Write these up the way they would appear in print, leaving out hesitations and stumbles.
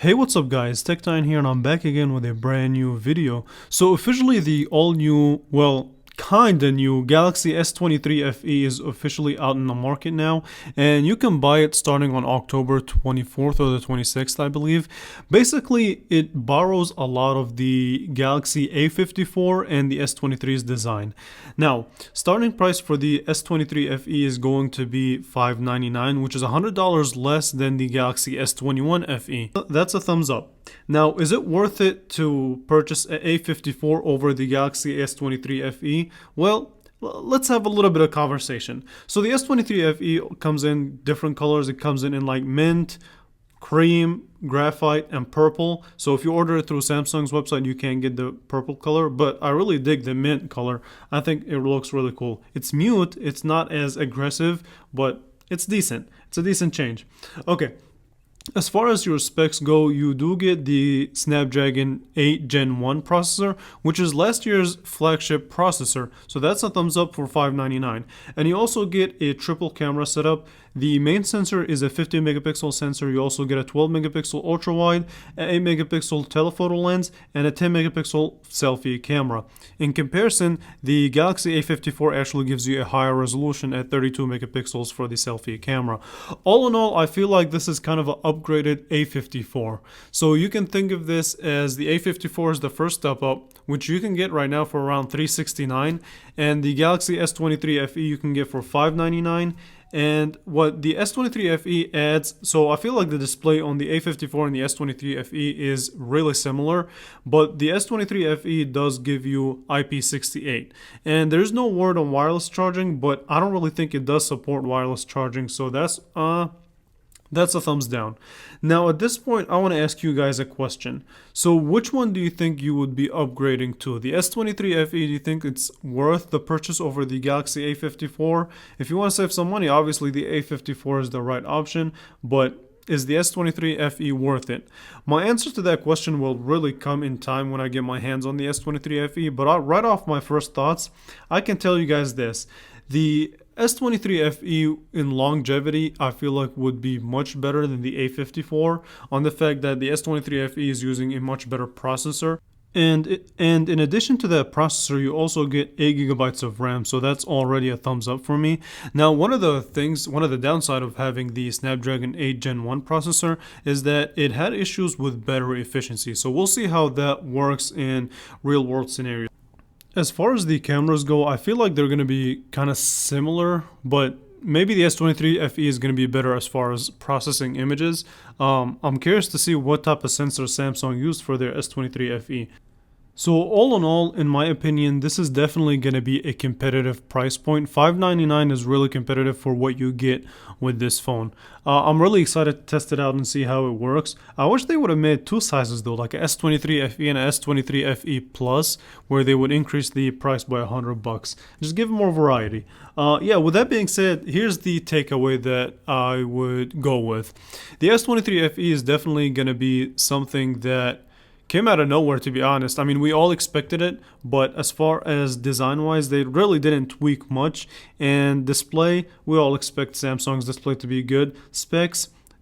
Hey, what's up guys, Tech9 here and I'm back again with a brand new video. So officially the all new, well, kinda new Galaxy S23 FE is officially out in the market now, and you can buy it starting on October 24th or the 26th, I believe. Basically, it borrows a lot of the Galaxy A54 and the S23's design. Now, starting price for the S23 FE is going to be $599, which is $100 less than the Galaxy S21 FE. That's a thumbs up. Now, is it worth it to purchase an A54 over the Galaxy S23 FE? Well, let's have a little bit of conversation. So the S23 FE comes in different colors. It comes in like mint, cream, graphite, and purple. So if you order it through Samsung's website, you can get the purple color, but I really dig the mint color. I think it looks really cool. It's mute, it's not as aggressive, but it's decent. It's a decent change. Okay. As far as your specs go, you do get the Snapdragon 8 Gen 1 processor, which is last year's flagship processor, so that's a thumbs up for $599. And you also get a triple camera setup. The main sensor is a 50 megapixel sensor. You also get a 12 megapixel ultra wide, an 8 megapixel telephoto lens, and a 10 megapixel selfie camera. In comparison, the Galaxy A54 actually gives you a higher resolution at 32 megapixels for the selfie camera. All in all, I feel like this is kind of an upgraded A54. So you can think of this as the A54 is the first step up, which you can get right now for around $369, and the Galaxy S23 FE you can get for $599. And what the S23 FE adds, so I feel like the display on the A54 and the S23 FE is really similar, but the S23 FE does give you IP68. And there's no word on wireless charging, but I don't really think it does support wireless charging, so that's a thumbs down. Now at this point, I want to ask you guys a question. So which one do you think you would be upgrading to? The S23 FE, do you think it's worth the purchase over the Galaxy A54? If you want to save some money, obviously the A54 is the right option, but is the S23 FE worth it? My answer to that question will really come in time when I get my hands on the S23 FE, but right off my first thoughts, I can tell you guys this. The S23 FE in longevity, I feel like would be much better than the A54 on the fact that the S23 FE is using a much better processor. And in addition to that processor, you also get 8 gigabytes of RAM, so that's already a thumbs up for me. Now, one of the downside of having the Snapdragon 8 Gen 1 processor is that it had issues with battery efficiency. So we'll see how that works in real world scenarios. As far as the cameras go, I feel like they're going to be kind of similar, but maybe the S23 FE is going to be better as far as processing images. I'm curious to see what type of sensor Samsung used for their S23 FE. So all in all, in my opinion, this is definitely going to be a competitive price point. $599 is really competitive for what you get with this phone. I'm really excited to test it out and see how it works. I wish they would have made two sizes though, like a S23 FE and a S23 FE Plus, where they would increase the price by $100. Just give more variety. Yeah, with that being said, here's the takeaway that I would go with. The S23 FE is definitely going to be something that came out of nowhere, to be honest. I mean, we all expected it, but as far as design-wise, they really didn't tweak much. And display, we all expect Samsung's display to be good.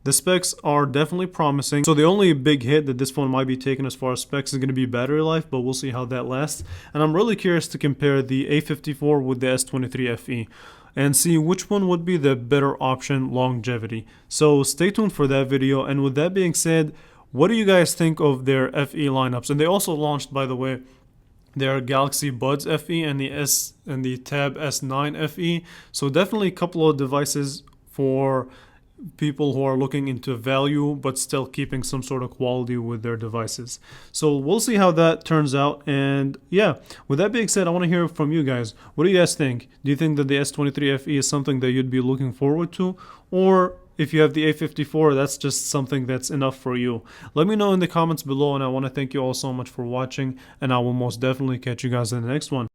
The specs are definitely promising. So the only big hit that this phone might be taking as far as specs is going to be battery life, but we'll see how that lasts. And I'm really curious to compare the A54 with the S23 FE and see which one would be the better option longevity. So stay tuned for that video. And with that being said, what do you guys think of their FE lineups? And they also launched, by the way, their Galaxy Buds FE and the Tab S9 FE. So definitely a couple of devices for people who are looking into value but still keeping some sort of quality with their devices. So we'll see how that turns out. And yeah, with that being said, I want to hear from you guys. What do you guys think? Do you think that the S23 FE is something that you'd be looking forward to? Or if you have the A54, that's just something that's enough for you? Let me know in the comments below, and I want to thank you all so much for watching, and I will most definitely catch you guys in the next one.